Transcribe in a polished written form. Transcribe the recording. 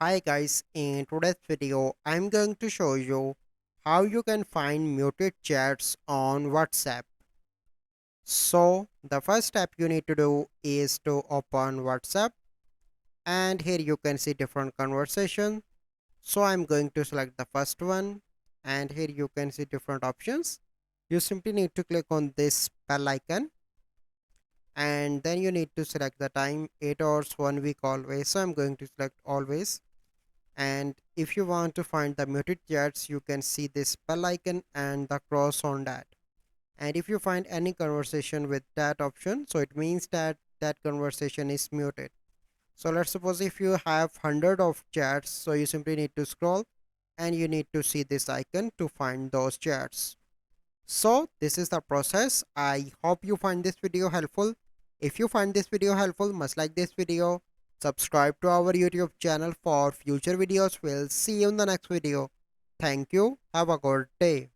Hi guys, in today's video I'm going to show you how you can find muted chats on WhatsApp. So the first step you need to do is to open WhatsApp, and here you can see different conversation. So I'm going to select the first one, and here you can see different options. You simply need to click on this bell icon, and then you need to select the time 8 hours 1 week always. So I'm going to select always. And if you want to find the muted chats, you can see this bell icon and the cross on that. And if you find any conversation with that option, so it means that that conversation is muted. So let's suppose if you have 100 of chats, so you simply need to scroll and you need to see this icon to find those chats. So this is the process. I hope you find this video helpful. If you find this video helpful, must like this video, subscribe to our YouTube channel for future videos. We'll see you in the next video. Thank you. Have a good day.